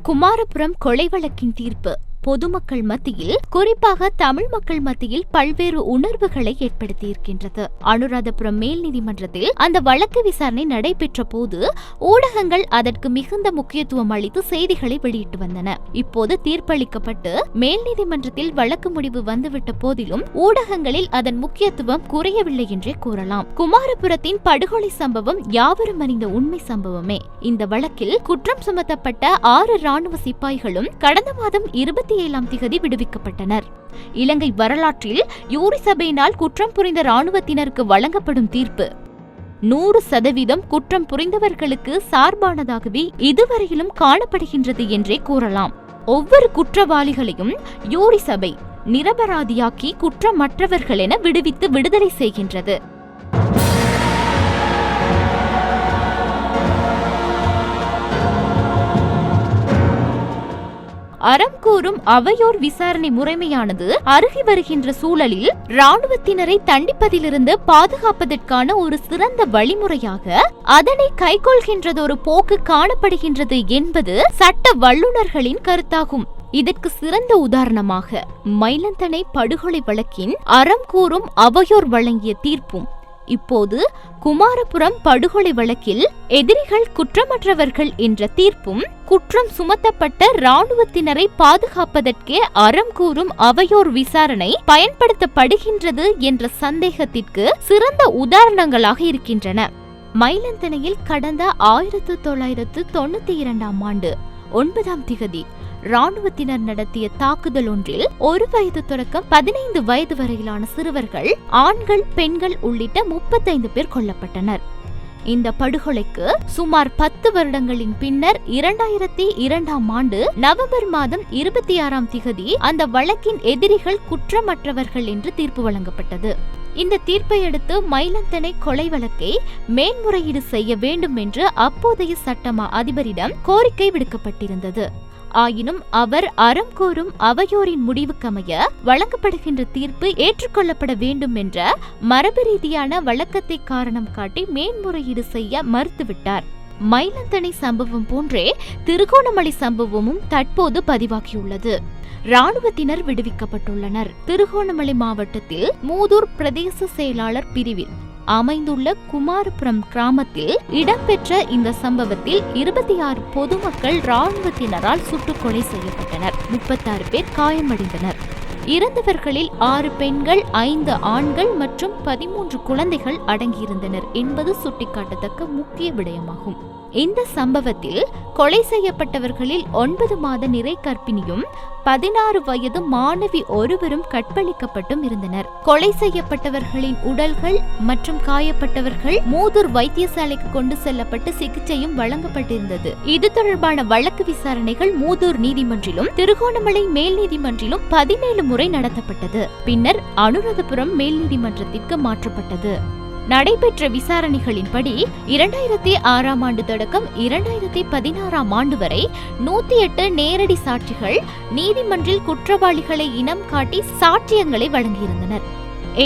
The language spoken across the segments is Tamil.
குமாரபுரம் கொலை வழக்கின் தீர்ப்பு பொதுமக்கள் மத்தியில், குறிப்பாக தமிழ் மக்கள் மத்தியில் பல்வேறு உணர்வுகளை ஏற்படுத்தியிருக்கின்றது. அனுராதபுரம் மேல் நீதிமன்றத்தில் அந்த வழக்கு விசாரணை நடைபெற்ற போது ஊடகங்கள் அதற்கு மிகுந்த முக்கியத்துவம் அளித்து செய்திகளை வெளியிட்டு வந்தன. இப்போது தீர்ப்பளிக்கப்பட்டு மேல் நீதிமன்றத்தில் வழக்கு முடிவு வந்துவிட்ட போதிலும் ஊடகங்களில் அதன் முக்கியத்துவம் குறையவில்லை என்றே கூறலாம். குமாரபுரத்தின் படுகொலை சம்பவம் யாவரும் அறிந்த உண்மை சம்பவமே. இந்த வழக்கில் குற்றம் சுமத்தப்பட்ட 6 ராணுவ சிப்பாய்களும் கடந்த மாதம் 27ஆம் தேதி விடுவிக்கப்பட்டனர். இலங்கை வரலாற்றில் யூரி சபையினால் குற்றம் புரிந்த ராணுவத்தினருக்கு வழங்கப்படும் தீர்ப்பு 100% குற்றம் புரிந்தவர்களுக்கு சார்பானதாகவே இதுவரையிலும் காணப்படுகின்றது என்றே கூறலாம். ஒவ்வொரு குற்றவாளிகளையும் யூரி சபை நிரபராதியாக்கி குற்றமற்றவர்கள் என விடுவித்து விடுதலை செய்கின்றது. அறம் கூறும் அவையோர் விசாரணை முறைமையானது அருகி வருகின்ற சூழலில் ராணுவத்தினரை தண்டிப்பதிலிருந்து பாதுகாப்பதற்கான ஒரு சிறந்த வழிமுறையாக அதனை கைக்கொள்கின்றதொரு போக்கு காணப்படுகின்றது என்பது சட்ட வல்லுநர்களின் கருத்தாகும். இதற்கு சிறந்த உதாரணமாக மயிலந்தனை படுகொலை வழக்கின் அறம் கூறும் அவையோர் வழங்கிய தீர்ப்பும், இப்போது குமாரபுரம் படுகொலை வழக்கில் எதிரிகள் குற்றமற்றவர்கள் என்ற தீர்ப்பும் குற்றம் சுமத்தப்பட்ட ராணுவத்தினரை பாதுகாப்பதற்கே அறம் கூறும் அவையோர் விசாரணை பயன்படுத்தப்படுகின்றது என்ற சந்தேகத்திற்கு சிறந்த உதாரணங்களாக இருக்கின்றன. மயிலந்தனையில் கடந்த 1992ஆம் ஆண்டு 9ஆம் தேதி ராணுவத்தினர் நடத்திய தாக்குதல் ஒன்றில் 1 வயது தொடக்கம் 15 வயது வரையிலான சிறுவர்கள், ஆண்கள், பெண்கள் உள்ளிட்ட 35 பேர் கொல்லப்பட்டனர். இந்த படுகொலைக்கு சுமார் 10 வருடங்களின் பின்னர் 2002ஆம் ஆண்டு நவம்பர் மாதம் 26ஆம் தேதி அந்த வழக்கின் எதிரிகள் குற்றமற்றவர்கள் என்று தீர்ப்பு வழங்கப்பட்டது. இந்த தீர்ப்பை அடுத்து மயிலந்தனை கொலை வழக்கை மேன்முறையீடு செய்ய வேண்டும் என்று அப்போதைய சட்டமா அதிபரிடம் கோரிக்கை விடுக்கப்பட்டிருந்தது. ஆயினும் அவர் அறம் கோரும் அவையோரின் முடிவுக்கமைய வழங்கப்படுகின்ற தீர்ப்பு ஏற்றுக்கொள்ளப்பட வேண்டும் என்ற மரபு ரீதியான வழக்கத்தை காரணம் காட்டி மேன்முறையீடு செய்ய மறுத்துவிட்டார். மயிலந்தனை சம்பவம் போன்றே திருகோணமலை சம்பவமும் தற்போது பதிவாகியுள்ளது. ராணுவத்தினர் விடுவிக்கப்பட்டுள்ளனர். திருகோணமலை மாவட்டத்தில் மூதூர் பிரதேச செயலாளர் பிரிவில் அமைந்துள்ள குமாரபுரம் கிராமத்தில் இடம்பெற்ற இந்த சம்பவத்தில் 26 பொதுமக்கள் ராணுவத்தினரால் சுட்டுக் கொலை செய்யப்பட்டனர். 36 பேர் காயமடைந்தனர். இறந்தவர்களில் 6 பெண்கள், 5 ஆண்கள் மற்றும் 13 குழந்தைகள் அடங்கியிருந்தனர் என்பது சுட்டிக்காட்டத்தக்க முக்கிய விடயமாகும். இந்த சம்பவத்தில் கொலை செய்யப்பட்டவர்களில் 9 மாத நிறை கர்ப்பிணியும் 16 வயது மாணவி ஒருவரும் கற்பழிக்கப்பட்டும் இருந்தனர். கொலை செய்யப்பட்டவர்களின் உடல்கள் மற்றும் காயப்பட்டவர்கள் மூதூர் வைத்தியசாலைக்கு கொண்டு செல்லப்பட்டு சிகிச்சையும் வழங்கப்பட்டிருந்தது. இது தொடர்பான வழக்கு விசாரணைகள் மூதூர் நீதிமன்றிலும் திருகோணமலை மேல் நீதிமன்றிலும் 17 முறை நடத்தப்பட்டது. பின்னர் அனுராதபுரம் மேல் நீதிமன்றத்திற்கு மாற்றப்பட்டது. நடைபெற்ற விசாரணைகளின்படி 2006ஆம் ஆண்டு தொடக்கம் 2016ஆம் ஆண்டு வரை 108 நேரடி சாட்சிகள் நீதிமன்றில் குற்றவாளிகளை இனம் காட்டி சாட்சியங்களை வழங்கியிருந்தனர்.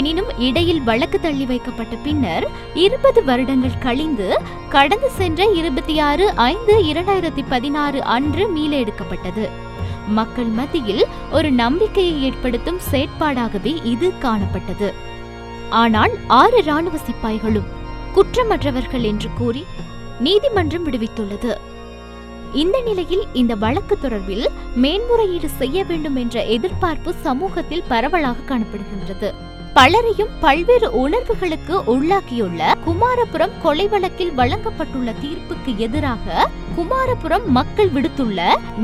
எனினும் இடையில் வழக்கு தள்ளி வைக்கப்பட்ட பின்னர் 20 வருடங்கள் கழிந்து கடந்து சென்ற 26/5/2016 அன்று மீளெடுக்கப்பட்டது. மக்கள் மத்தியில் ஒரு நம்பிக்கையை ஏற்படுத்தும் செயற்பாடாகவே இது காணப்பட்டது. ஆனால் 6 ராணுவ சிப்பாய்களும் குற்றமற்றவர்கள் என்று கூறி நீதிமன்றம் விடுவித்துள்ளது. இந்த நிலையில் இந்த வழக்கு தொடர்பில் மேன்முறையீடு செய்ய வேண்டும் என்ற எதிர்பார்ப்பு சமூகத்தில் பரவலாக காணப்படுகின்றது. பலரையும் பல்வேறு உணர்வுகளுக்கு உள்ளாக்கியுள்ள குமாரபுரம் கொலை வழக்கில் வழங்கப்பட்டுள்ள தீர்ப்புக்கு எதிராக குமாரபுரம் மக்கள் விடுத்துள்ள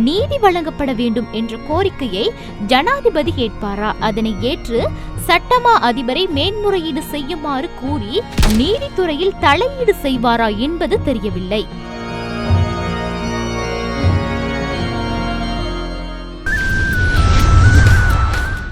நீதி வழங்கப்பட வேண்டும் என்ற கோரிக்கையை ஜனாதிபதி ஏற்பாரா? அதனை ஏற்று சட்டமா அதிபரை மேன்முறையீடு செய்யுமாறு கூறி நீதித்துறையில் தலையீடு செய்வாரா என்பது தெரியவில்லை.